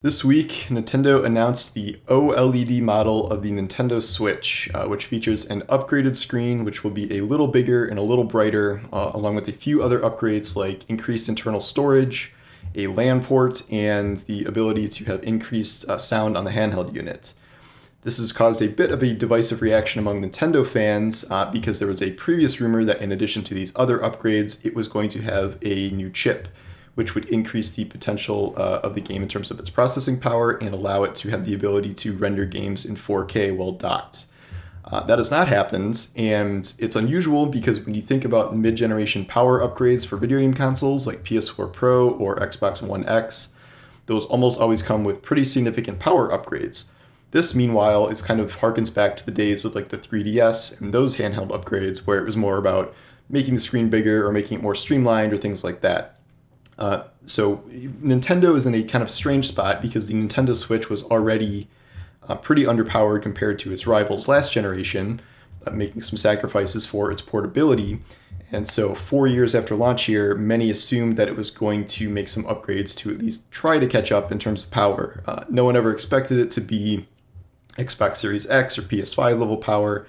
This week, Nintendo announced the OLED model of the Nintendo Switch, which features an upgraded screen, which will be a little bigger and a little brighter, along with a few other upgrades like increased internal storage, a LAN port, and the ability to have increased sound on the handheld unit. This has caused a bit of a divisive reaction among Nintendo fans because there was a previous rumor that in addition to these other upgrades, it was going to have a new chip, which would increase the potential of the game in terms of its processing power and allow it to have the ability to render games in 4K while docked. That has not happened, and it's unusual because when you think about mid-generation power upgrades for video game consoles like PS4 Pro or Xbox One X, those almost always come with pretty significant power upgrades. This, meanwhile, is kind of harkens back to the days of like the 3DS and those handheld upgrades where it was more about making the screen bigger or making it more streamlined or things like that. So Nintendo is in a kind of strange spot because the Nintendo Switch was already pretty underpowered compared to its rivals last generation, making some sacrifices for its portability. And so 4 years after launch here, many assumed that it was going to make some upgrades to at least try to catch up in terms of power. No one ever expected it to be Xbox Series X or PS5 level power,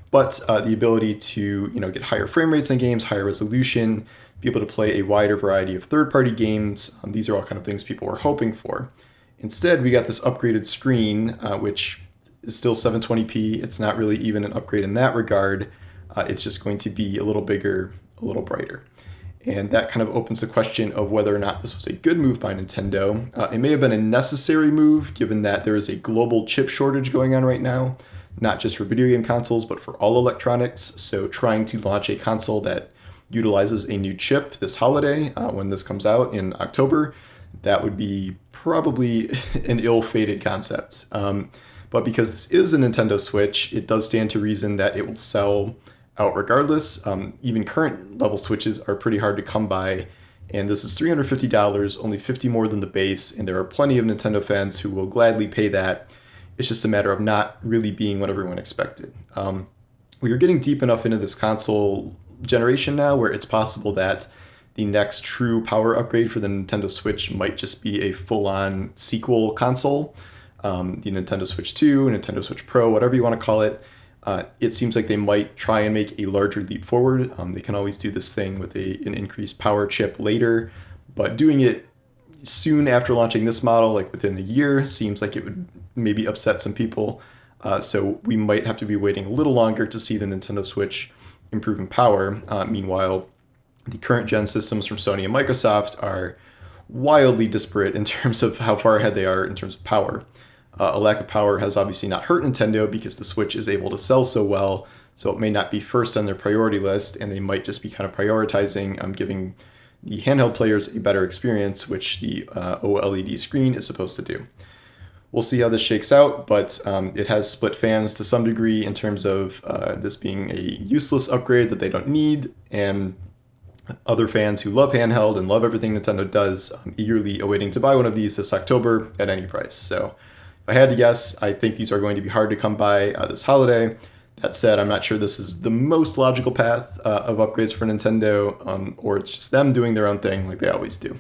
but the ability to get higher frame rates in games, higher resolution, be able to play a wider variety of third-party games. These are all kind of things people were hoping for. Instead, we got this upgraded screen, which is still 720p. It's not really even an upgrade in that regard. It's just going to be a little bigger, a little brighter. And that kind of opens the question of whether or not this was a good move by Nintendo. It may have been a necessary move, given that there is a global chip shortage going on right now, not just for video game consoles, but for all electronics. So trying to launch a console that utilizes a new chip this holiday, when this comes out in October, that would be probably an ill-fated concept. But because this is a Nintendo Switch, it does stand to reason that it will sell out regardless. Even current level Switches are pretty hard to come by, and this is $350, only $50 more than the base, and there are plenty of Nintendo fans who will gladly pay that. It's just a matter of not really being what everyone expected. We are getting deep enough into this console generation now where it's possible that the next true power upgrade for the Nintendo Switch might just be a full-on sequel console. The Nintendo Switch 2, Nintendo Switch Pro, whatever you want to call it. It seems like they might try and make a larger leap forward. They can always do this thing with an increased power chip later, but doing it soon after launching this model, like within a year, seems like it would maybe upset some people. So we might have to be waiting a little longer to see the Nintendo Switch improve in power. Meanwhile, the current gen systems from Sony and Microsoft are wildly disparate in terms of how far ahead they are in terms of power. A lack of power has obviously not hurt Nintendo because the Switch is able to sell so well, so it may not be first on their priority list, and they might just be kind of prioritizing giving the handheld players a better experience, which the OLED screen is supposed to do. We'll see how this shakes out, but it has split fans to some degree in terms of this being a useless upgrade that they don't need, and other fans who love handheld and love everything Nintendo does eagerly awaiting to buy one of these this October at any price. So if I had to guess, I think these are going to be hard to come by this holiday. That said, I'm not sure this is the most logical path of upgrades for Nintendo, or it's just them doing their own thing like they always do.